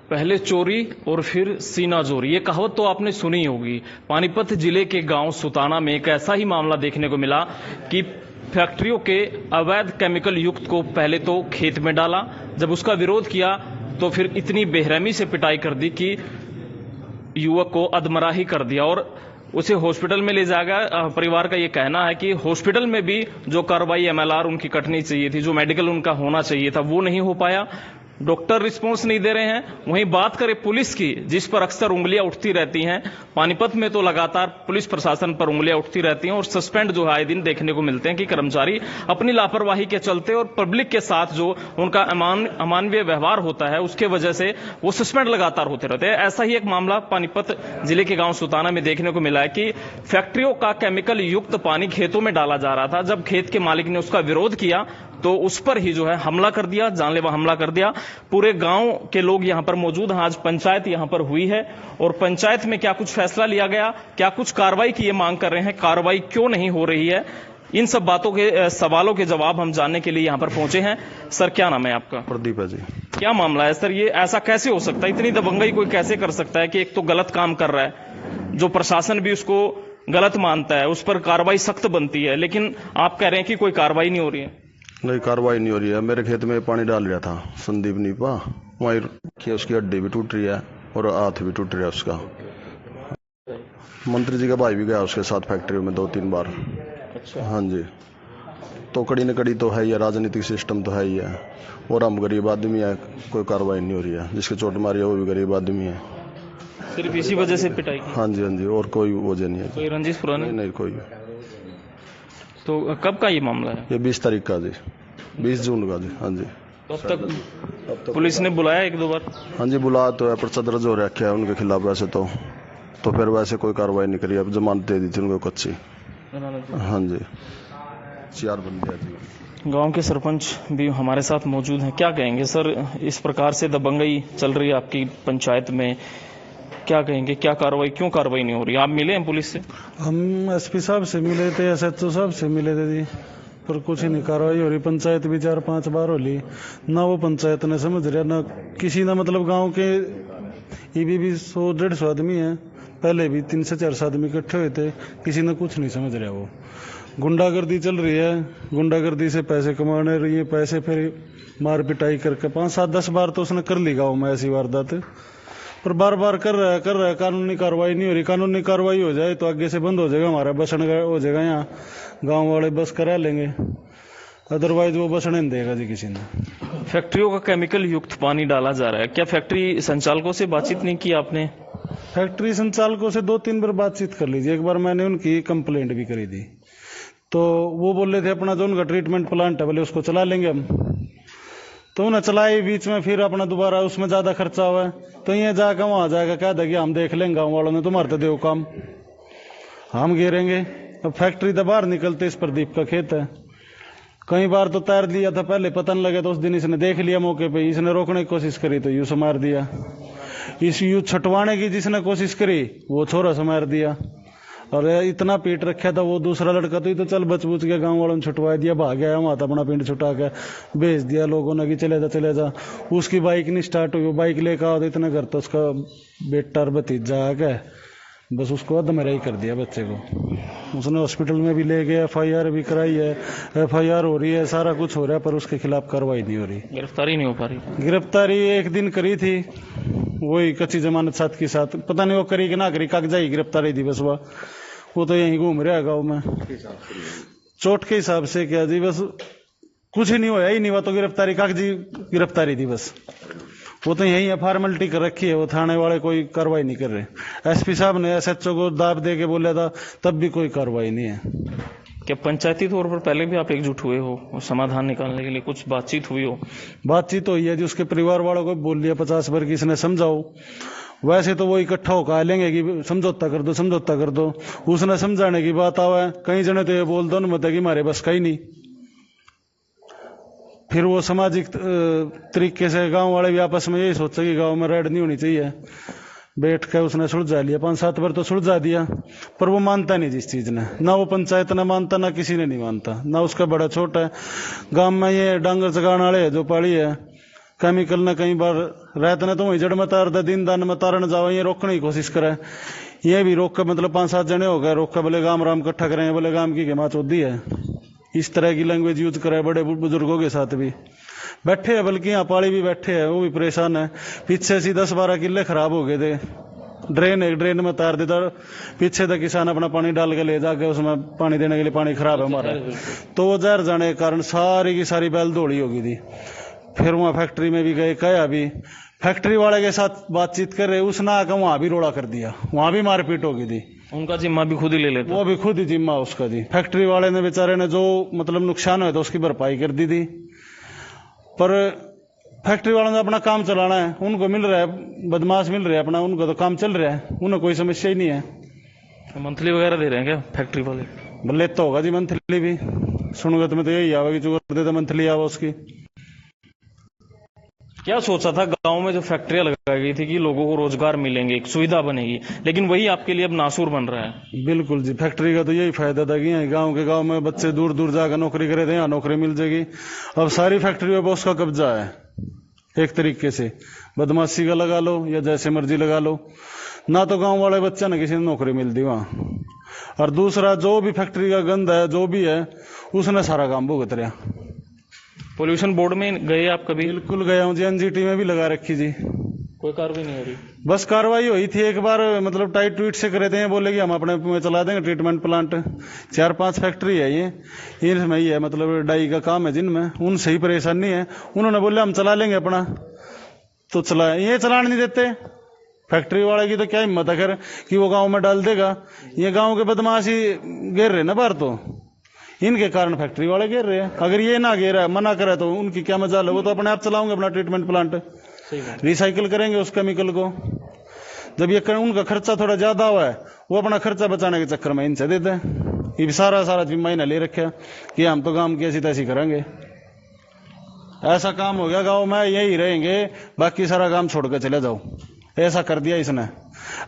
पहले चोरी और फिर सीना जोरी, ये कहावत तो आपने सुनी होगी। पानीपत जिले के गांव सुताना में एक ऐसा ही मामला देखने को मिला कि फैक्ट्रियों के अवैध केमिकल युक्त को पहले तो खेत में डाला, जब उसका विरोध किया तो फिर इतनी बेरहमी से पिटाई कर दी कि युवक को अधमरा ही कर दिया और उसे हॉस्पिटल में ले जाया गया। परिवार का ये कहना है कि हॉस्पिटल में भी जो कार्रवाई एमएलआर उनकी कटनी चाहिए थी, जो मेडिकल उनका होना चाहिए था, वो नहीं हो पाया। डॉक्टर रिस्पांस नहीं दे रहे हैं। वहीं बात करें पुलिस की, जिस पर अक्सर उंगलियां उठती रहती हैं, पानीपत में तो लगातार पुलिस प्रशासन पर उंगलियां उठती रहती हैं और सस्पेंड जो है आए दिन देखने को मिलते हैं कि कर्मचारी अपनी लापरवाही के चलते और पब्लिक के साथ जो उनका अमानवीय व्यवहार होता है उसके वजह से वो सस्पेंड लगातार होते रहते हैं। ऐसा ही एक मामला पानीपत जिले के गांव सुताना में देखने को मिला है कि फैक्ट्रियों का केमिकल युक्त पानी खेतों में डाला जा रहा था। जब खेत के मालिक ने उसका विरोध किया तो उस पर ही जो है हमला कर दिया, जानलेवा हमला कर दिया। पूरे गांव के लोग यहां पर मौजूद हैं। आज पंचायत यहां पर हुई है और पंचायत में क्या कुछ फैसला लिया गया, क्या कुछ कार्रवाई की ये मांग कर रहे हैं, कार्रवाई क्यों नहीं हो रही है, इन सब बातों के सवालों के जवाब हम जानने के लिए यहां पर पहुंचे हैं। सर, क्या नाम है आपका? प्रदीप है जी। क्या मामला है सर? ये ऐसा कैसे हो सकता है? इतनी दबंगई कोई कैसे कर सकता है कि एक तो गलत काम कर रहा है, जो प्रशासन भी उसको गलत मानता है, उस पर कार्रवाई सख्त बनती है, लेकिन आप कह रहे हैं कि कोई कार्रवाई नहीं हो रही है? नहीं, कार्रवाई नहीं हो रही है। मेरे खेत में पानी डाल रहा था संदीप नीपा, वहीं उसकी हड्डी भी टूट रही है और हाथ भी टूट रहा है उसका। मंत्री जी का भाई भी गया उसके साथ फैक्ट्री में 2-3 बार। अच्छा। हाँ जी, तो कड़ी न कड़ी तो है ही है, राजनीतिक सिस्टम तो है ही है और हम गरीब आदमी है, कोई कार्रवाई नहीं हो रही है। जिसके चोट मारी है वो भी गरीब आदमी है। सिर्फ इसी वजह से पिटाई की? हाँ जी, हाँ जी, और कोई वजह नहीं है। कोई रंजिश पुरानी? नहीं, कोई। तो कब का ये मामला है? ये 20 तारीख का जी, 20 जून का जी। हाँ जी। तो अब तक पुलिस ने बुलाया 1-2 बार? हाँ जी, बुला तो है, पर्चा दर्ज हो रखा है उनके खिलाफ। वैसे तो फिर वैसे कोई कार्रवाई नहीं करी। अब जमानत दे दी थी उनको कच्ची। हाँ जी, 4 बंदे हैं जी। गांव के सरपंच भी हमारे साथ मौजूद हैं। क्या कहेंगे सर, इस प्रकार से दबंगई चल रही है आपकी पंचायत में, क्या कहेंगे? क्या कार्रवाई, क्यों कार्रवाई नहीं हो रही? आप मिले हैं पुलिस से? हम एसपी साहब से मिले थे, एसएचओ साहब से मिले थे जी, पर कुछ ही नहीं कार्रवाई हो रही। पंचायत भी 4-5 बार हो ली ना, वो पंचायत ने समझ रहा ना किसी ना। मतलब गांव के ईबी भी 100-150 आदमी है, पहले भी 3 से 4 आदमी इकट्ठे हुए थे, किसी ने कुछ नहीं समझ रहा। वो गुंडागर्दी चल रही है, गुंडागर्दी से पैसे कमाने रही है, पैसे फिर मार पिटाई करके 5-7-10 बार तो उसने कर ली गाँव में ऐसी वारदात, पर बार बार कर रहा है। कानूनी कार्रवाई नहीं हो रही। कानूनी कार्रवाई हो जाए तो आगे से बंद हो जाएगा, हमारा बसण हो जाएगा, यहाँ गांव वाले बस करा लेंगे, अदरवाइज वो बसने नहीं देगा जी किसी ने। फैक्ट्रियों का केमिकल युक्त पानी डाला जा रहा है, क्या फैक्ट्री संचालकों से बातचीत नहीं की आपने? फैक्ट्री संचालकों से 2-3 बार बातचीत कर लीजिए। एक बार मैंने उनकी कंप्लेंट भी करी थी, तो वो बोल रहे थे अपना जो उनका ट्रीटमेंट प्लांट है बोले उसको चला लेंगे हम, तो उन्हें चलाई बीच में, फिर अपना दोबारा उसमें ज्यादा खर्चा हुआ है, तो ये जाकर वहां जाएगा क्या देगी, हम देख लेंगे गाँव वालों ने, तुम्हारे तो देव काम हम घेरेंगे। अब फैक्ट्री तो बाहर निकलते इस प्रदीप का खेत है, कई बार तो तैर लिया था, पहले पता नहीं लगे तो उस दिन इसने देख लिया मौके पे, इसने रोकने की कोशिश करी तो यूं से मार दिया। इस यूं छटवाने की जिसने कोशिश करी वो छोरा से मार दिया, और इतना पीट रखा था वो दूसरा लड़का तो चल बच बुच गया, गांव वालों ने छुटवा दिया, भाग गया वहां, अपना पिंड छुटा के भेज दिया लोगों ने कि चले जा। उसकी बाइक नहीं स्टार्ट हुई, वो बाइक लेकर आओ तो इतना घर तो उसका बेटा और भतीजा आ गया, बस उसको अधमरा ही कर दिया बच्चे को। उसने हॉस्पिटल में भी ले गया, FIR भी कराई है, FIR हो रही है, सारा कुछ हो रहा है, पर उसके खिलाफ कार्रवाई नहीं हो रही। गिरफ्तारी नहीं हो पा रही? गिरफ्तारी एक दिन करी थी, वही कच्ची जमानत साथ के साथ, पता नहीं वो करी कि ना करी, कागजा ही गिरफ्तारी थी बस। वो तो यहीं घूम रहा है गाँव में, चोट के हिसाब से क्या जी, बस कुछ ही नहीं हुआ ही नहीं हुआ, तो गिरफ्तारी कागजी गिरफ्तारी थी बस। वो तो यही है, फॉर्मेलिटी कर रखी है, वो थाने वाले कोई कार्रवाई नहीं कर रहे। एसपी साहब ने SHO को दाब दे के बोला था, तब भी कोई कार्रवाई नहीं है। क्या पंचायती तौर पर पहले भी आप एकजुट हुए हो और समाधान निकालने के लिए कुछ बातचीत हुई हो? बातचीत हुई है जी, उसके परिवार वालों को बोल लिया 50 बार कि इसने समझाओ, वैसे तो वो इकट्ठा होकर लेंगे कि समझौता कर दो। उसने समझाने की बात आवा, कई जने तो ये बोल दो मत कि हमारे बस का ही नहीं। फिर वो सामाजिक तरीके से गांव वाले भी आपस में यही सोचे कि गांव में रेड नहीं होनी चाहिए, बैठ के उसने सुलझा लिया, 5-7 बार तो सुलझा दिया, पर वो मानता नहीं जिस चीज ने, ना वो पंचायत ने मानता, ना किसी ने नहीं मानता, ना उसका बड़ा छोटा है। गांव में ये डांगर चगाने वाले जो पाड़ी है, केमिकल ने कई बार रात ने तो वही जड़ में तार दे, दिन दान में तारन जाओ, ये रोकने की कोशिश करे, ये भी रोक के मतलब 5-7 जने हो गए, रोक के बोले गाम राम इकट्ठा करें, बोले गाम की माँ चौधी है, इस तरह की लैंग्वेज यूज करे। बड़े बुजुर्गों के साथ भी बैठे हैं, बल्कि यहाँ पाड़ी भी बैठे हैं, वो भी परेशान है। पीछे से 10-12 किले खराब हो गए थे, ड्रेन में तार देता, पीछे तक किसान अपना पानी डाल के ले जाके उसमें पानी देने के लिए, पानी खराब है हमारा, तो वो जहर जाने के कारण सारी की सारी बैल दौड़ी होगी थी। फिर वहाँ फैक्ट्री में भी गए, कहा भी फैक्ट्री वाले के साथ बातचीत कर रहे, उसने आकर वहां भी रोड़ा कर दिया, वहां भी मारपीट होगी थी। उनका जिम्मा भी खुद ही ले लेते, वो भी खुद ही जिम्मा उसका जी। फैक्ट्री वाले ने बेचारे ने जो मतलब नुकसान हुआ था उसकी भरपाई कर दी थी, पर फैक्ट्री वालों ने अपना काम चलाना है, उनको मिल रहा है, बदमाश मिल रहे हैं अपना, उनको तो काम चल रहा है, उन्हें कोई समस्या ही नहीं है। मंथली वगैरह दे रहे हैं क्या फैक्ट्री वाले? बोले तो होगा जी मंथली भी, सुनूंगा तुम्हें तो यही आवेगी जो कर देता मंथली आवा उसकी। क्या सोचा था गांव में जो फैक्ट्रियां लगाई गई थी कि लोगों को रोजगार मिलेंगे, एक सुविधा बनेगी, लेकिन वही आपके लिए अब नासूर बन रहा है। बिल्कुल जी, फैक्ट्री का तो यही फायदा था कि यहाँ गांव में बच्चे दूर दूर जाकर नौकरी करे थे, यहाँ नौकरी मिल जाएगी। अब सारी फैक्ट्रियों पर उसका कब्जा है, एक तरीके से बदमाशी का लगा लो या जैसे मर्जी लगा लो, ना तो गांव वाले बच्चा ना किसी ने नौकरी मिलती वहां, और दूसरा जो भी फैक्ट्री का गंद है जो भी है उसने सारा काम भुगत रहा। पोल्यूशन बोर्ड में गए आप कभी? बिल्कुल गया हूँ जी, एनजीटी में भी लगा रखी जी, कोई कार्रवाई नहीं हो रही। बस कार्रवाई हुई थी एक बार, मतलब टाइट ट्वीट से करे थे, बोले कि हम अपने में चला देंगे ट्रीटमेंट प्लांट। 4-5 फैक्ट्री है ये, इनमें ही है मतलब डाई का काम है जिनमें, उनसे ही परेशानी है। उन्होंने बोले हम चला लेंगे अपना, तो चला, ये चलाने नहीं देते। फैक्ट्री वाले की तो क्या हिम्मत है खैर कि वो गांव में डाल देगा, ये गांव के बदमाश ही घेर रहे ना बाहर, तो इनके कारण फैक्ट्री वाले घेर रहे हैं। अगर ये ना घेरा, मना करे, तो उनकी क्या मजाल है, वो तो अपने आप चलाओगे अपना ट्रीटमेंट प्लांट, रिसाइकिल करेंगे उस केमिकल को। जब ये उनका खर्चा थोड़ा ज्यादा हुआ है, वो अपना खर्चा बचाने के चक्कर में इनसे देते हैं। ये सारा जिम्मा इन्हें ले रखा कि हम तो काम की ऐसी तैसी करेंगे, ऐसा काम हो गया गांव में, यही रहेंगे, बाकी सारा काम छोड़ कर चले जाओ, ऐसा कर दिया इसने।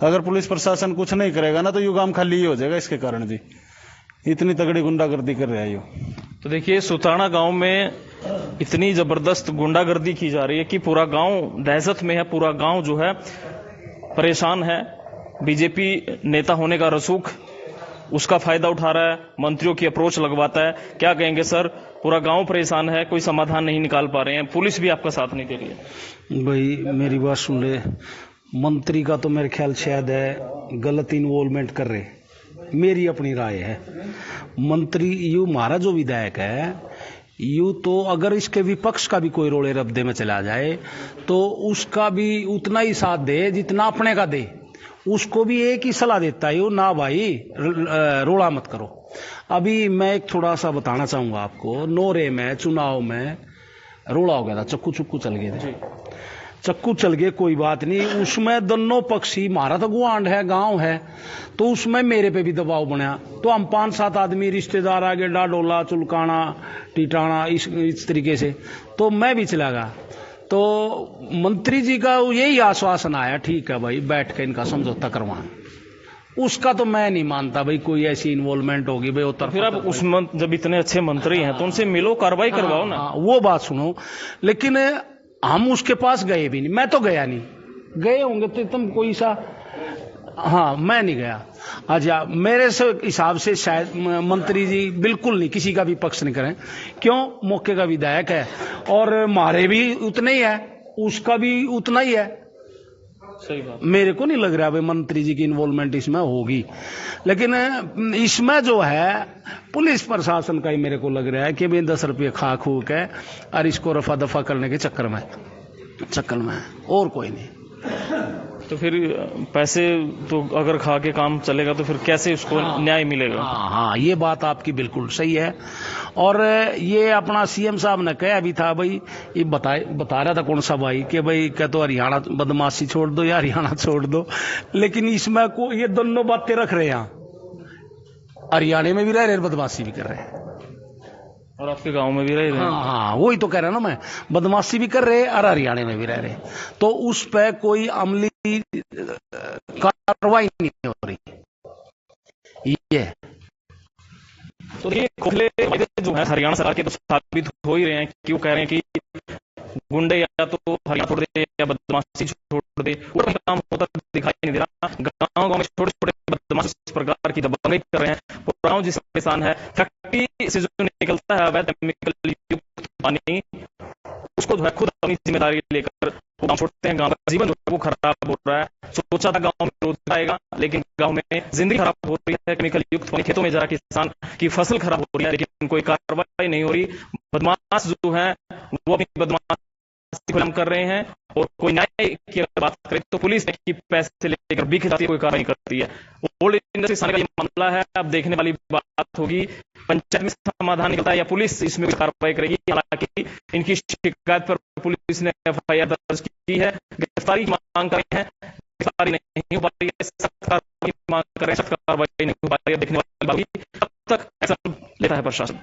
अगर पुलिस प्रशासन कुछ नहीं करेगा ना तो यू काम खाली ही हो जाएगा इसके कारण जी, इतनी तगड़ी गुंडागर्दी कर रहा है यू। तो देखिए, सुताना गांव में इतनी जबरदस्त गुंडागर्दी की जा रही है कि पूरा गांव दहशत में है, पूरा गांव जो है परेशान है। बीजेपी नेता होने का रसूख उसका फायदा उठा रहा है, मंत्रियों की अप्रोच लगवाता है। क्या कहेंगे सर, पूरा गांव परेशान है, कोई समाधान नहीं निकाल पा रहे हैं, पुलिस भी आपका साथ नहीं दे रही है। भाई मेरी बात सुन ले, मंत्री का तो मेरे ख्याल शायद है गलत इन्वॉल्वमेंट कर रहे, मेरी अपनी राय है। मंत्री यू हमारा जो विधायक है, यू तो अगर इसके विपक्ष का भी कोई रोड़े रब्दे में चला जाए तो उसका भी उतना ही साथ दे जितना अपने का दे, उसको भी एक ही सलाह देता है यू, ना भाई रोड़ा मत करो। अभी मैं एक थोड़ा सा बताना चाहूंगा आपको, नोरे में चुनाव में रोड़ा हो गया था, चक्कू चल गए थे, चक्कू चल गए, कोई बात नहीं, उसमें दोनों पक्षी, हमारा तो गुआंड है, गांव है, तो उसमें मेरे पे भी दबाव बना, तो हम 5-7 आदमी रिश्तेदार आगे डाडोला, चुलकाना, टीटाना, इस तरीके से, तो मैं भी चला गया। तो मंत्री जी का यही आश्वासन आया, ठीक है भाई बैठ के इनका समझौता करवाएं। उसका तो मैं नहीं मानता भाई कोई ऐसी इन्वॉल्वमेंट होगी भाई। तो फिर आप उस जब इतने अच्छे मंत्री हैं तो उनसे मिलो, कार्रवाई करवाओ ना। वो बात सुनो, लेकिन हम उसके पास गए भी नहीं, मैं तो गया नहीं, गए होंगे तो तुम कोई सा, हाँ मैं नहीं गया। अच्छा, मेरे से हिसाब से शायद मंत्री जी बिल्कुल नहीं, किसी का भी पक्ष नहीं करें, क्यों, मौके का विधायक है और हमारे भी उतने ही है, उसका भी उतना ही है। सही बात, मेरे को नहीं लग रहा भाई मंत्री जी की इन्वॉल्वमेंट इसमें होगी, लेकिन इसमें जो है पुलिस प्रशासन का ही मेरे को लग रहा है कि भाई 10 रुपये खा खू के और इसको रफा दफा करने के चक्कर में और कोई नहीं। तो फिर पैसे तो अगर खा के काम चलेगा तो फिर कैसे उसको न्याय मिलेगा? हाँ, ये बात आपकी बिल्कुल सही है। और ये अपना सीएम साहब ने कहा भी था भाई, ये बता रहा था कौन सा भाई कि भाई क्या तो हरियाणा बदमाशी छोड़ दो या हरियाणा छोड़ दो, लेकिन इसमें को ये दोनों बातें रख रहे हैं, हरियाणा में भी रह रहे बदमाशी भी कर रहे हैं और आपके गांव में भी रह रहे हैं। हाँ, वही तो कह रहा ना मैं, बदमाशी भी कर रहे और हरियाणा में भी रह रहे, तो उस पर कोई अमली कार्रवाई नहीं हो रही। ये तो ये खुले जो है हरियाणा सरकार के तो साबित हो ही रहे हैं, क्यों कह रहे हैं कि गुंडे या तो हरियाणा छोड़ दे या बदमाशी छोड़ दे, वो कोई काम होता दिखाई नहीं दे रहा। गांव में छोटे छोटे बदमाश इस प्रकार की दबंगई कर रहे हैं। पूरा गांव जिसका किसान है, फैक्ट्री से जो निकलता है अवैध केमिकल युक्त पानी, उसको जो है खुद अपनी जिम्मेदारी लेकर वो गांव छोड़ते हैं। गांव का जीवन जो है वो खराब हो रहा है। सोचा था गांव में रोजगार आएगा, लेकिन गांव में जिंदगी खराब हो रही है। केमिकल युक्त पानी खेतों में जा किसान की फसल खराब हो रही है, लेकिन कोई कार्रवाई नहीं हो रही। बदमाश जो है वो अपनी बदमाशी खुलाम कर रहे हैं, और कोई न्याय की अगर बात करें तो पुलिस की पैसे लेकर बिक जाती है, कोई कार्रवाई करती है। ओल्ड इंडस्ट्री थाने का ये मामला है, अब देखने वाली बात होगी पंचायत में समाधान निकलता है या पुलिस इसमें कोई कार्रवाई करेगी। हालांकि इनकी शिकायत पर पुलिस ने एफआईआर दर्ज की है, गिरफ्तारी की मांग कर रहे हैं। गिरफ्तारी नहीं हो पा रही है, सख्त कार्रवाई की मांग कर रहे हैं, सख्त कार्रवाई नहीं हो पा रही है। देखने वाली बात, कब तक एक्शन लेता है प्रशासन।